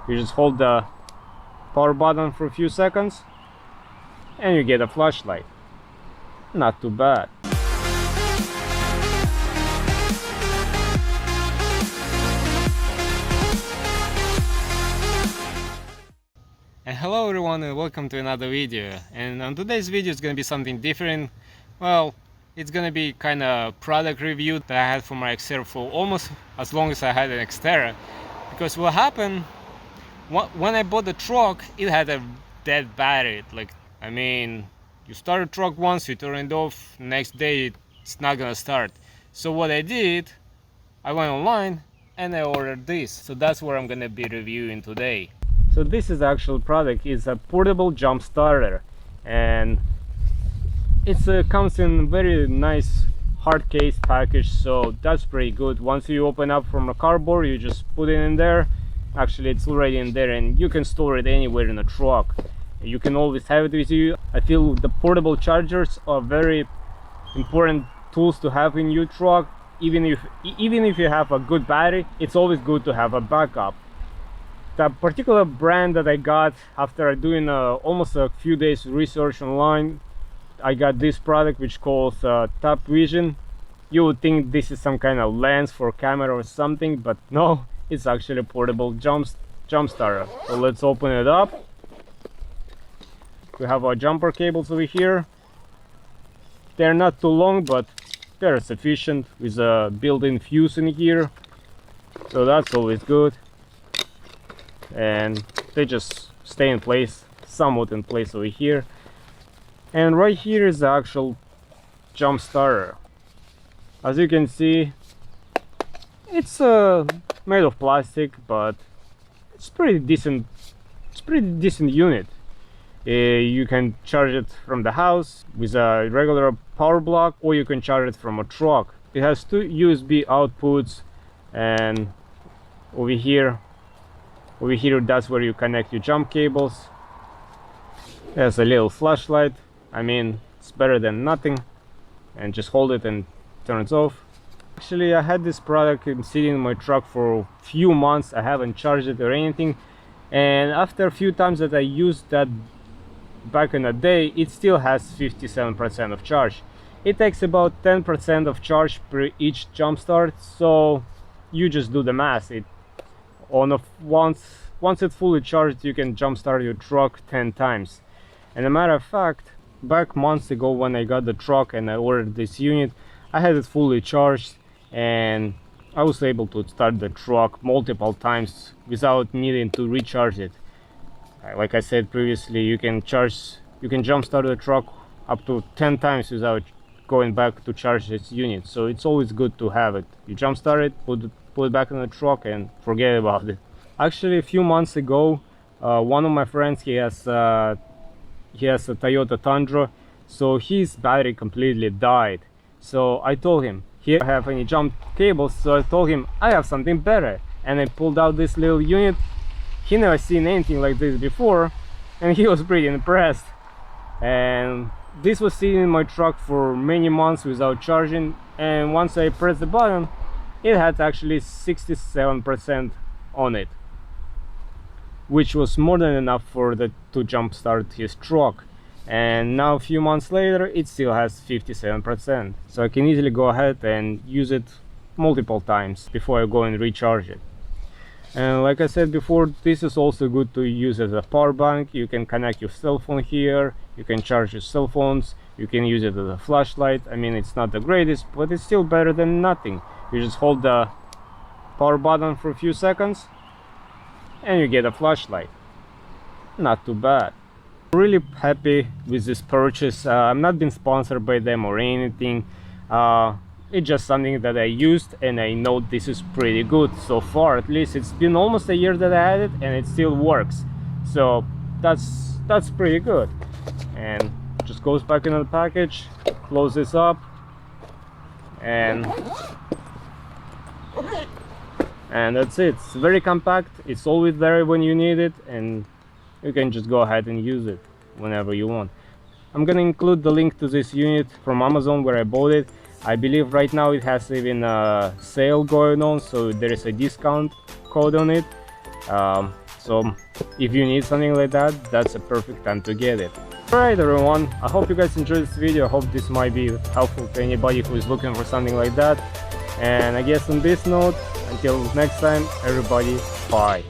You just hold the power button for a few seconds and you get a flashlight. Not too bad. And hello everyone, and welcome to another video. And on today's video is gonna be something different. Well, it's gonna be kind of product review that I had for my Xterra for almost as long as I had an Xterra. Because what happened, when I bought the truck, it had a dead battery. Like, I mean, you start a truck once, you turn it off, next day it's not gonna start. So what I did, I went online and I ordered this. So that's what I'm gonna be reviewing today. So this is the actual product. It's a portable jump starter, and it comes in very nice hard case package, so that's pretty good. Once you open up from a cardboard, you just put it in there. Actually, it's already in there, and you can store it anywhere in a truck. You can always have it with you. I feel the portable chargers are very important tools to have in your truck. Even if you have a good battery, it's always good to have a backup. The particular brand that I got after doing almost a few days research online, I got this product which calls TOPVISION. You would think this is some kind of lens for camera or something, but no, it's actually a portable jump starter. So let's open it up. We have our jumper cables over here. They're not too long, but they're sufficient, with a built-in fuse in here, so that's always good. And they just stay in place, somewhat in place over here. And right here is the actual jump starter. As you can see, it's made of plastic, but it's pretty decent. It's pretty decent unit. You can charge it from the house with a regular power block, or you can charge it from a truck. It has two USB outputs, and over here, that's where you connect your jump cables. There's a little flashlight. I mean, it's better than nothing. And just hold it and turn it off. Actually, I had this product sitting in my truck for a few months. I haven't charged it or anything, and after a few times that I used that back in the day, it still has 57% of charge. It takes about 10% of charge per each jump start, so you just do the math. Once it's fully charged, you can jump start your truck 10 times. And a matter of fact, back months ago when I got the truck and I ordered this unit, I had it fully charged, and I was able to start the truck multiple times without needing to recharge it. Like I said previously, you can jump start the truck up to 10 times without going back to charge this unit. So it's always good to have it. You jump start it, put it back in the truck and forget about it. Actually, a few months ago, one of my friends, he has a Toyota Tundra, so his battery completely died. So I told him, here I have any jump cables, so I told him I have something better, and I pulled out this little unit. He never seen anything like this before, and he was pretty impressed. And this was sitting in my truck for many months without charging, and once I pressed the button, it had actually 67% on it, which was more than enough to jump start his truck. And now a few months later, it still has 57%, so I can easily go ahead and use it multiple times before I go and recharge it. And like I said before, this is also good to use as a power bank. You can connect your cell phone here, you can charge your cell phones, you can use it as a flashlight. I mean, it's not the greatest, but it's still better than nothing. You just hold the power button for a few seconds and you get a flashlight. Not too bad. Really happy with this purchase. I'm not been sponsored by them or anything. It's just something that I used, and I know this is pretty good so far. At least it's been almost a year that I had it, and it still works. So that's pretty good. And just goes back in the package, close this up, and that's it. It's very compact. It's always there when you need it, and you can just go ahead and use it whenever you want. I'm gonna include the link to this unit from Amazon where I bought it. I believe right now it has even a sale going on, so there is a discount code on it. So So if you need something like that, that's a perfect time to get it. Alright everyone, I hope you guys enjoyed this video. I hope this might be helpful to anybody who is looking for something like that. And I guess on this note, until next time, everybody, bye.